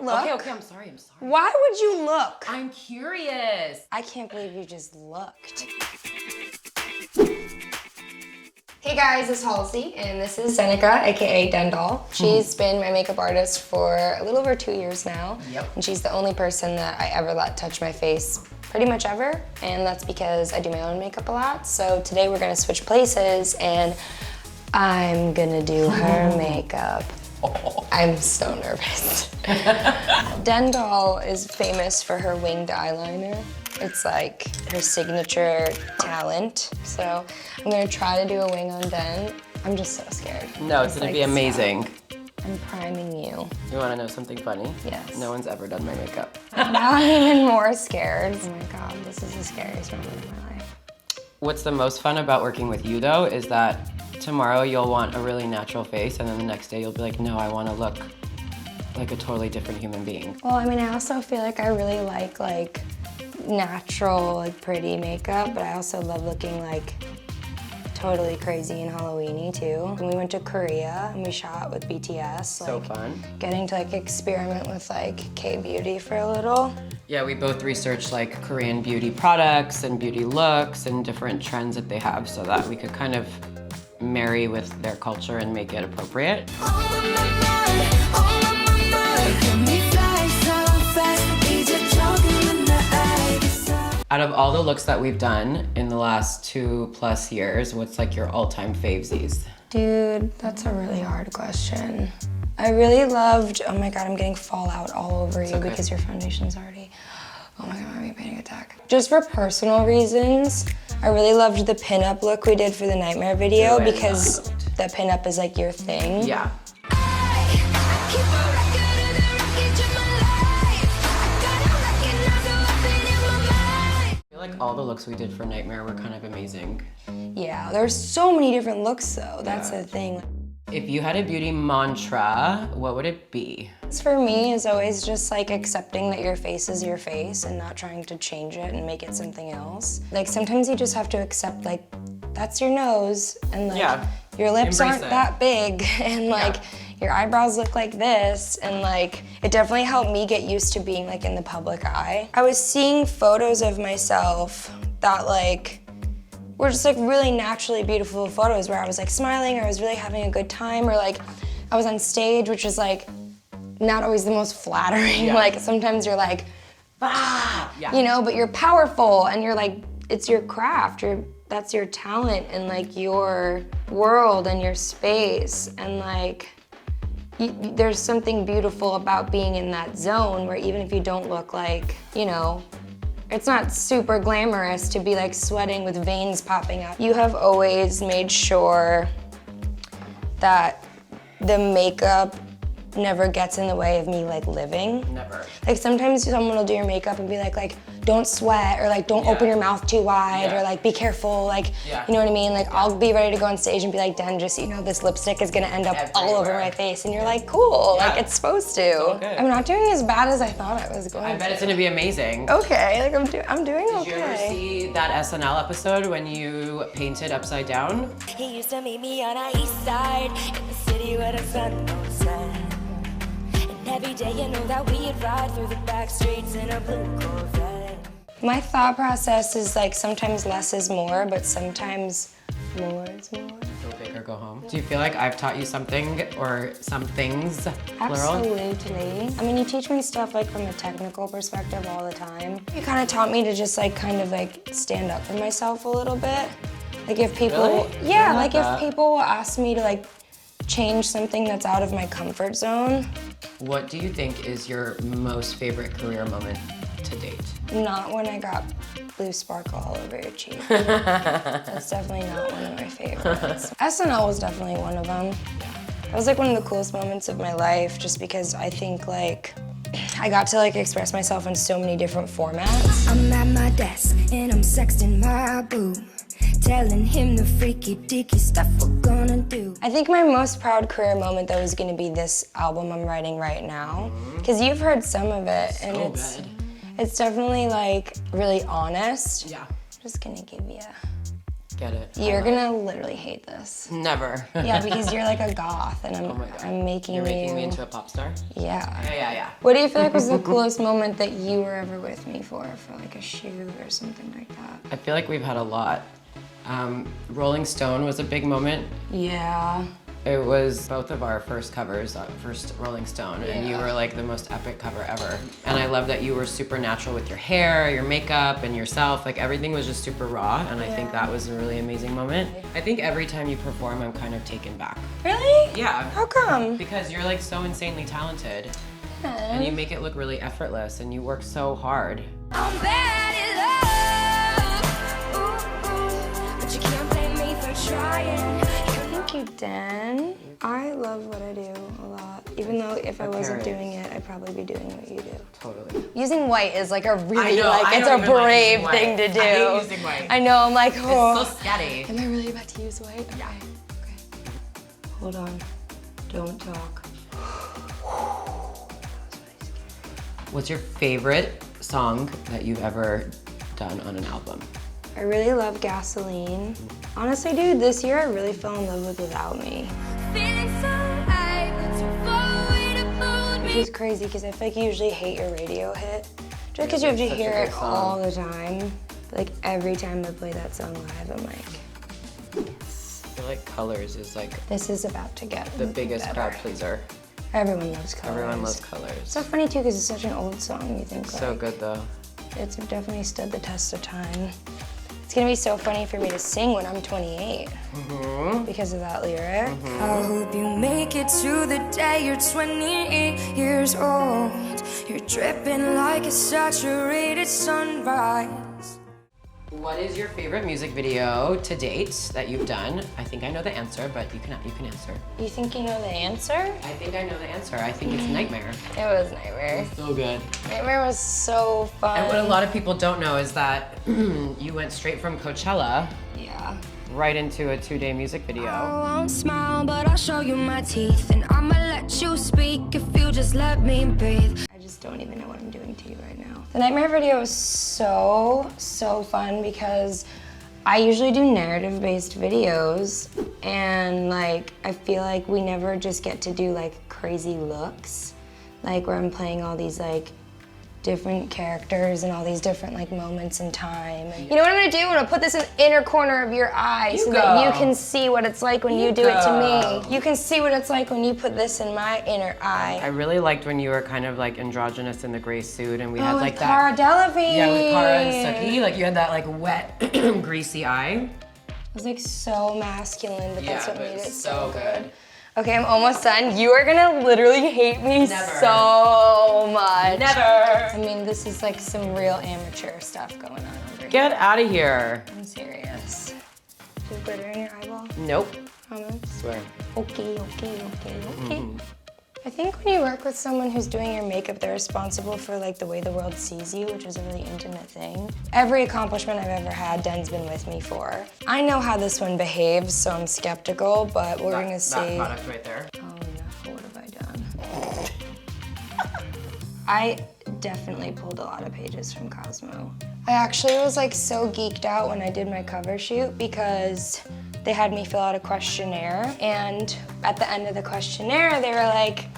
look? Okay, I'm sorry. Why would you look? I'm curious. I can't believe you just looked. Hey guys, it's Halsey, and this is Denika, aka Dendoll. She's been my makeup artist for a little over 2 years now. Yep. And she's the only person that I ever let touch my face pretty much ever, and that's because I do my own makeup a lot. So today we're gonna switch places, and I'm gonna do her makeup. I'm so nervous. Dendoll is famous for her winged eyeliner. It's like her signature talent. So I'm gonna try to do a wing on Den. I'm just so scared. No, it's gonna be amazing. I'm priming you. You wanna know something funny? Yes. No one's ever done my makeup. Now I'm even more scared. Oh my God, this is the scariest moment of my life. What's the most fun about working with you though is that tomorrow you'll want a really natural face and then the next day you'll be like, no, I wanna look like a totally different human being. Well, I mean, I also feel like I really like natural, like pretty makeup, but I also love looking like totally crazy and Halloween-y too. And we went to Korea and we shot with BTS. So fun. Getting to like experiment with like K-beauty for a little. Yeah, we both researched like Korean beauty products and beauty looks and different trends that they have so that we could kind of marry with their culture and make it appropriate. Out of all the looks that we've done in the last 2+ years, what's like your all-time favesies? Dude, that's a really hard question. I really loved, oh my God, I'm getting fallout all over you because your foundation's already, oh my God, I'm having a panic attack. Just for personal reasons, I really loved the pinup look we did for the Nightmare video because the pinup is like your thing. Yeah. Like all the looks we did for Nightmare were kind of amazing. Yeah, there's so many different looks though, that's the thing. If you had a beauty mantra, what would it be? For me is always just like accepting that your face is your face and not trying to change it and make it something else. Like sometimes you just have to accept like, that's your nose and like your lips aren't that big and like your eyebrows look like this, and like it definitely helped me get used to being like in the public eye. I was seeing photos of myself that like were just like really naturally beautiful photos where I was like smiling or I was really having a good time, or like I was on stage, which is like not always the most flattering. Like sometimes you're like, you know, but you're powerful and you're like, it's your craft, that's your talent and like your world and your space, and like there's something beautiful about being in that zone where even if you don't look like, you know, it's not super glamorous to be like sweating with veins popping out. You have always made sure that the makeup never gets in the way of me like living. Never. Like sometimes someone will do your makeup and be like don't sweat, or like don't open your mouth too wide, or like be careful, like you know what I mean? Like I'll be ready to go on stage and be like, Den, just so you know, this lipstick is gonna end up all over my face, and you're like, cool, like it's supposed to. I'm not doing as bad as I thought I was going to. I bet it's gonna be amazing. Okay, like I'm doing okay. Did you ever see that SNL episode when you painted upside down? He used to meet me on our east side in the city where the sun don't set. And every day you know that we'd ride through the back streets in a blue Corvette. My thought process is like sometimes less is more, but sometimes more is more. Go big or go home. Do you feel like I've taught you something or some things, plural? Absolutely. I mean, you teach me stuff like from a technical perspective all the time. You kind of taught me to just like kind of like stand up for myself a little bit. Like if people, yeah, like if people ask me to like change something that's out of my comfort zone. What do you think is your most favorite career moment to date? Not when I got blue sparkle all over your cheek. That's definitely not one of my favorites. SNL was definitely one of them. That was like one of the coolest moments of my life, just because I think like I got to like express myself in so many different formats. I'm at my desk and I'm sexting my boo, telling him the freaky deaky stuff we're gonna do. I think my most proud career moment though is gonna be this album I'm writing right now. Because you've heard some of it and it's definitely like really honest. Yeah. I'm just gonna give you Get it. You're gonna literally hate this. Never. Yeah, because you're like a goth, and I'm making You're making me into a pop star? Yeah. Yeah. What do you feel like was the coolest moment that you were ever with me for like a shoot or something like that? I feel like we've had a lot. Rolling Stone was a big moment. Yeah. It was both of our first covers, first Rolling Stone, and you were like the most epic cover ever. And I love that you were super natural with your hair, your makeup, and yourself. Like everything was just super raw, and I think that was a really amazing moment. I think every time you perform, I'm kind of taken back. Really? Yeah. How come? Because you're like so insanely talented, and you make it look really effortless, and you work so hard. I'm bad at love, but you can't blame me for trying. Thank you, Den. I love what I do a lot. Even though if I wasn't doing it, I'd probably be doing what you do. Totally. Using white is like a really, I it's don't a even like brave using thing to white. do. I hate using white. I know, I'm like, oh. It's so scatty. Am I really about to use white? Yeah. Okay. Hold on. Don't talk. What's your favorite song that you've ever done on an album? I really love Gasoline. Honestly, dude, this year I really fell in love with Without Me. Which is crazy because I feel like you usually hate your radio hit. Just because you have to hear it all the time. Like every time I play that song live, I'm like, yes. I feel like Colors is like This is about to get the biggest better. crowd pleaser. Everyone loves Colors. Everyone loves Colors. It's so funny too because it's such an old song. You think So like, good though. It's definitely stood the test of time. It's gonna be so funny for me to sing when I'm 28 because of that lyric. I hope you make it to the day you're 28 years old. You're dripping like a saturated sunrise. What is your favorite music video to date that you've done? I think I know the answer, but you can answer. You think you know the answer? I think I know the answer. I think it's Nightmare. It was Nightmare. So good. Nightmare was so fun. And what a lot of people don't know is that you went straight from Coachella right into a 2-day music video. I won't smile, but I'll show you my teeth. And I'ma let you speak if you just let me breathe. I just don't even know what I'm doing to you right now. The Nightmare video was so fun because I usually do narrative-based videos and like I feel like we never just get to do like crazy looks, like where I'm playing all these like different characters and all these different like moments in time. And you know what I'm gonna do? I'm gonna put this in the inner corner of your eye so that you can see what it's like when you do it to me. You can see what it's like when you put this in my inner eye. I really liked when you were kind of like androgynous in the gray suit and we had like that. Cara Delevingne. Yeah, with Cara and Sookie, like you had that like wet, greasy eye. It was like so masculine, but that's what made it so good. good. Okay, I'm almost done. You are gonna literally hate me so much. Never. I mean, this is like some real amateur stuff going on over here. Get out of here. I'm serious. Do you have glitter in your eyeball? Nope. Promise? Swear. Okay. I think when you work with someone who's doing your makeup, they're responsible for like the way the world sees you, which is a really intimate thing. Every accomplishment I've ever had, Den's been with me for. I know how this one behaves, so I'm skeptical, but we're gonna see. That product right there. Oh no, what have I done? I definitely pulled a lot of pages from Cosmo. I actually was like so geeked out when I did my cover shoot because they had me fill out a questionnaire, and at the end of the questionnaire, they were like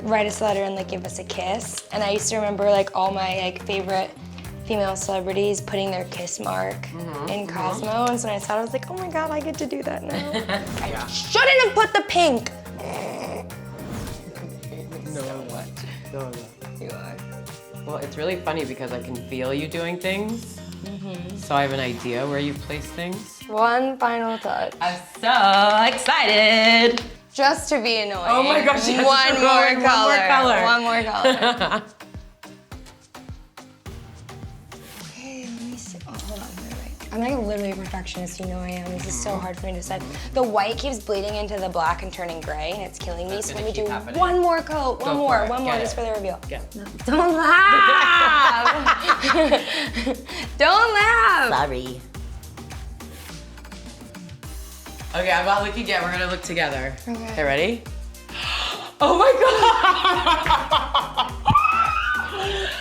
write us a letter and like give us a kiss. And I used to remember like all my like favorite female celebrities putting their kiss mark in Cosmo, and so when I saw it, I was like, oh my god, I get to do that now. I shouldn't have put the pink. No. You are. Well, it's really funny because I can feel you doing things. So I have an idea where you place things. One final touch. I'm so excited. Just to be annoying. Oh my gosh, yes, One more color. One more color. Okay, let me see. Oh, hold on, wait. I'm like literally a perfectionist, you know I am. This is so hard for me to decide. The white keeps bleeding into the black and turning gray, and it's killing me. So let me do one more coat. One more, just for the reveal. No, don't laugh! Don't laugh! Sorry. Okay, I'm not looking yet. We're gonna look together. Okay, ready? Oh my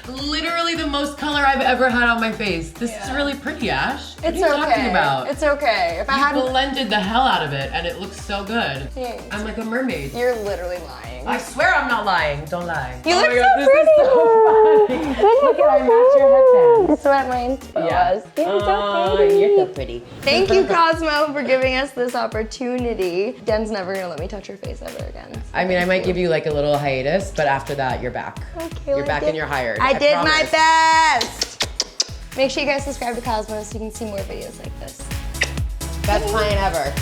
god! Literally the most color I've ever had on my face. This is really pretty, Ash. What are you talking about? It's okay. If I had blended the hell out of it, and it looks so good. Thanks. I'm like a mermaid. You're literally lying. I swear I'm not lying. Don't lie. You look my so God, pretty. This is so funny. Look at I match your headband. That's what my intro was. You're so pretty. You're so pretty. Thank you, Cosmo, for giving us this opportunity. Den's never gonna let me touch her face ever again. I mean, I might give you like a little hiatus, but after that, you're back. Okay, You're back and you're hired. I did my promise. best. Make sure you guys subscribe to Cosmo so you can see more videos like this. Best client ever.